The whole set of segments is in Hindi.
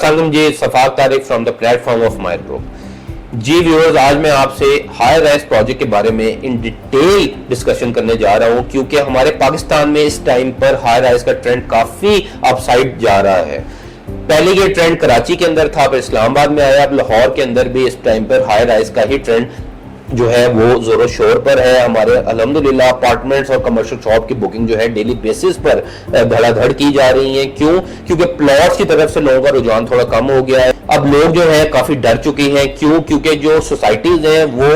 अस्सलाम जी, Shafaq Tariq from the platform of my group. जी व्यूअर्स, आज मैं आपसे हाई राइज प्रोजेक्ट के बारे में इन डिटेल डिस्कशन करने जा रहा हूं, क्योंकि हमारे पाकिस्तान में इस टाइम पर हाई राइज का ट्रेंड काफी अपसाइड जा रहा है। पहले ये ट्रेंड कराची के अंदर था, फिर इस्लामाबाद में आया, अब लाहौर के अंदर भी इस टाइम पर हाई राइज का ही ट्रेंड जो है वो जोरों शोर पर है। हमारे अल्हम्दुलिल्लाह अपार्टमेंट्स और कमर्शियल शॉप की बुकिंग जो है डेली बेसिस पर धड़ाधड़ की जा रही है। क्यों? क्योंकि प्लॉट्स की तरफ से लोगों का रुझान थोड़ा कम हो गया है। अब लोग जो है काफी डर चुके हैं। क्यों? क्योंकि जो सोसाइटीज हैं वो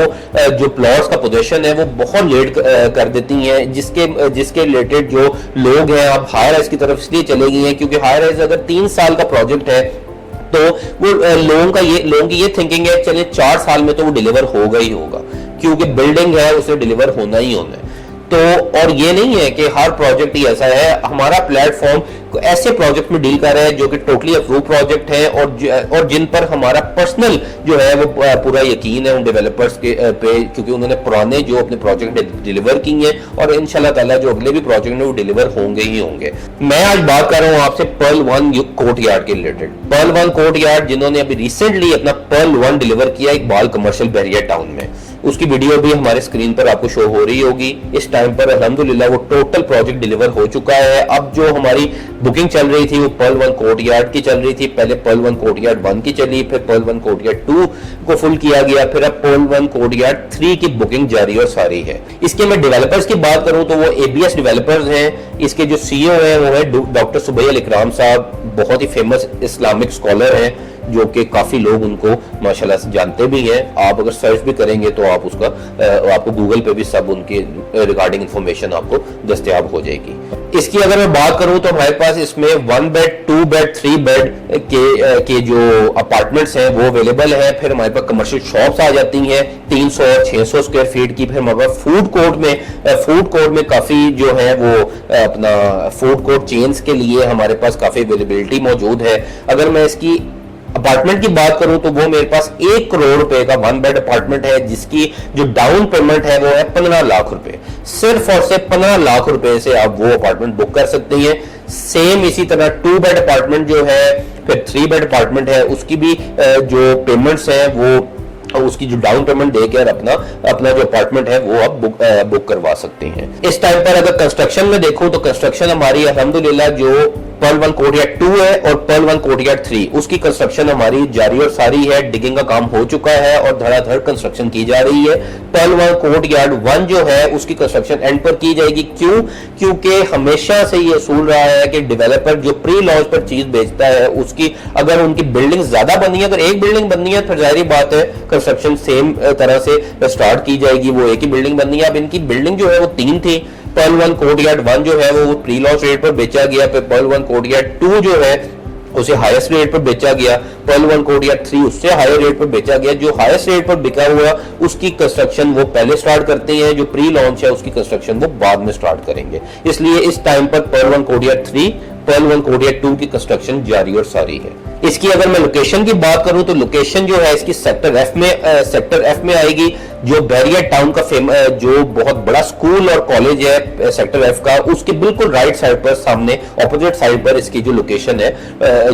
जो प्लॉट्स का पोजीशन है वो बहुत लेट कर देती हैं, जिसके रिलेटेड जो लोग हैं अब हाई राइज की तरफ इसलिए चले गए हैं क्योंकि हाई राइज अगर 3 साल का प्रोजेक्ट है तो वो लोगों की ये थिंकिंग है चलिए 4 साल में तो वो डिलीवर होगा ही होगा, क्योंकि बिल्डिंग है उसे डिलीवर होना ही होना है। तो और ये नहीं है कि हर प्रोजेक्ट ही ऐसा है। हमारा प्लेटफॉर्म ऐसे प्रोजेक्ट में डील कर रहा है जो कि टोटली अप्रूव प्रोजेक्ट है और जिन पर हमारा पर्सनल जो है वो पूरा यकीन है उन डेवलपर्स के पे, क्योंकि उन्होंने पुराने जो अपने प्रोजेक्ट डिलीवर किए हैं और इंशाल्लाह ताला जो अगले भी प्रोजेक्ट है वो डिलीवर होंगे ही होंगे। मैं आज बात कर रहा हूँ आपसे पर्ल 1 कोर्टयार्ड के रिलेटेड। पर्ल 1 कोर्टयार्ड जिन्होंने अभी रिसेंटली अपना पर्ल 1 डिलीवर किया इकबाल कमर्शियल बैरियर टाउन में, उसकी वीडियो भी हमारे स्क्रीन पर आपको शो हो रही होगी। इस टाइम पर अल्हम्दुलिल्लाह वो टोटल प्रोजेक्ट डिलीवर हो चुका है। अब जो हमारी बुकिंग चल रही थी वो पर्ल 1 कोर्टयार्ड की चल रही थी। पहले पर्ल 1 कोर्टयार्ड 1 की चली, फिर पर्ल 1 कोर्टयार्ड 2 को फुल किया गया, फिर अब पर्ल 1 कोर्टयार्ड 3 की बुकिंग जारी और सारी है। इसके मैं डेवलपर्स की बात करूं तो वो एबीएस डेवलपर्स हैं। इसके जो सीईओ हैं वो है डॉक्टर सुबैह अल इकराम साहब, बहुत ही फेमस इस्लामिक स्कॉलर हैं जो कि काफी लोग उनको माशाल्लाह से जानते भी हैं। आप अगर सर्च भी करेंगे तो आप आपको गूगल पे भी सब उनके रिगार्डिंग इंफॉर्मेशन आपको दस्तयाब हो जाएगी। इसकी अगर मैं बात करूं तो हमारे पास इसमें 1 बेड 2 बेड 3 बेड के जो अपार्टमेंट्स हैं वो अवेलेबल है। फिर हमारे पास कमर्शियल शॉप्स आ जाती हैं 300 और 600 स्क्वायर फीट की। फिर हमारे पास फूड कोर्ट में काफी जो है वो अपना फूड कोर्ट चेन्स के लिए हमारे पास काफी अवेलेबिलिटी मौजूद है। अगर मैं इसकी अपार्टमेंट की बात करूं तो वो मेरे पास 1 करोड़ रुपए का 1 बेड अपार्टमेंट है, जिसकी जो डाउन पेमेंट है वो है 15 लाख रुपए। सिर्फ और सिर्फ 15 लाख रुपए से आप वो अपार्टमेंट बुक कर सकते हैं। सेम इसी तरह 2 बेड अपार्टमेंट जो है, फिर 3 बेड अपार्टमेंट है, उसकी भी जो पेमेंट्स है वो उसकी जो डाउन पेमेंट देकर अपना जो अपार्टमेंट है वो आप बुक करवा सकते हैं। इस टाइम पर अगर कंस्ट्रक्शन में देखो तो कंस्ट्रक्शन हमारी अल्हम्दुलिल्लाह जो पर्ल 1 कोर्टयार्ड 2 है और पर्ल 1 कोर्टयार्ड 3 उसकी कंस्ट्रक्शन हमारी जारी और सारी है। डिगिंग का काम हो चुका है और धड़ाधड़ कंस्ट्रक्शन की जा रही है। पर्ल 1 कोर्टयार्ड 1 जो है उसकी कंस्ट्रक्शन एंड पर की जाएगी। क्यों? क्योंकि हमेशा से ये असूल रहा है कि डेवलपर जो प्री लॉन्च पर चीज बेचता है उसकी अगर उनकी बिल्डिंग ज्यादा बनी है, अगर एक बिल्डिंग बननी है फिर जाहिर बात है कंस्ट्रक्शन सेम तरह से स्टार्ट की जाएगी। वो एक ही बिल्डिंग बननी है। अब इनकी बिल्डिंग जो है वो 3 थी। पर्ल 1 कोर्टयार्ड 1 जो है वो प्री लॉन्च रेट पर बेचा गया, फिर पर्ल 1 कोर्टयार्ड 2 जो है उसे हाईएस्ट रेट पर बेचा गया, पर्ल 1 कोर्टयार्ड 3 उससे हायर रेट पर बेचा गया। जो हाईएस्ट रेट पर बिका हुआ उसकी कंस्ट्रक्शन वो पहले स्टार्ट करते हैं, जो प्री लॉन्च है उसकी कंस्ट्रक्शन वो बाद में स्टार्ट करेंगे। इसलिए इस टाइम पर पर्ल 1 कोर्टयार्ड 3 पर्ल 1 कोर्टयार्ड 2 की कंस्ट्रक्शन जारी और सारी है। इसकी अगर मैं लोकेशन की बात करूं तो लोकेशन जो है इसकी सेक्टर एफ में आएगी। जो बैरियर टाउन का जो बहुत बड़ा स्कूल और कॉलेज है सेक्टर एफ का, उसके बिल्कुल राइट साइड पर सामने ऑपोजिट साइड पर इसकी जो लोकेशन है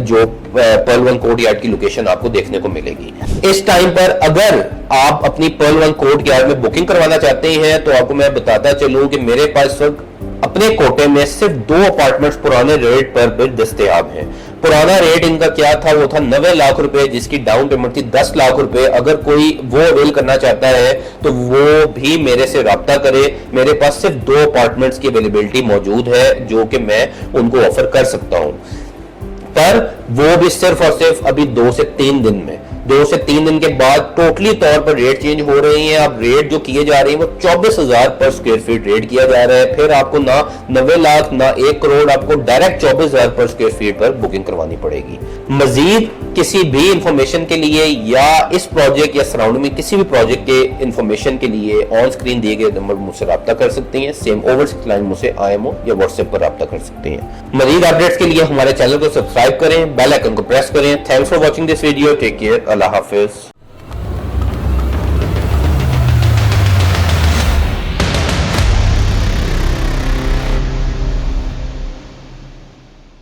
जो पर्ल 1 कोर्टयार्ड की लोकेशन आपको देखने को मिलेगी। इस टाइम पर अगर आप अपनी पर्ल 1 कोर्टयार्ड में बुकिंग करवाना चाहते हैं तो आपको मैं बताता चलूं कि मेरे पास अपने कोटे में सिर्फ 2 अपार्टमेंट्स पुराने रेट पर भी दस्तयाब हैं। पुराना रेट इनका क्या था? वो था 90 लाख रुपए, जिसकी डाउन पेमेंट थी 10 लाख रुपए। अगर कोई वो अवेल करना चाहता है तो वो भी मेरे से राब्ता करे। मेरे पास सिर्फ 2 अपार्टमेंट्स की अवेलेबिलिटी मौजूद है जो कि मैं उनको ऑफर कर सकता हूं, पर वो भी सिर्फ और सिर्फ अभी 2 से 3 दिन में। 2 से 3 दिन के बाद टोटली तौर पर रेट चेंज हो रही है। अब रेट जो किए जा रहे हैं वो 24,000 पर स्क्वायर फीट रेट किया जा रहा है। फिर आपको ना 90 लाख ना 1 करोड़, आपको डायरेक्ट 24,000 पर स्क्वायर फीट पर बुकिंग करवानी पड़ेगी। मजीद किसी भी इंफॉर्मेशन के लिए या इस प्रोजेक्ट या सराउंडिंग में किसी भी प्रोजेक्ट के इंफॉर्मेशन के लिए ऑन स्क्रीन दिए गए नंबर मुझसे रब्ता कर सकते हैं। सेम ओवर 6 लाइन मुझसे IMO या व्हाट्सएप पर रब्ता कर सकते हैं। मजीद अपडेट्स के लिए हमारे चैनल को सब्सक्राइब करें, बेल आइकन को प्रेस करें। Thanks for watching this video. Take care. अल्लाह हाफिज।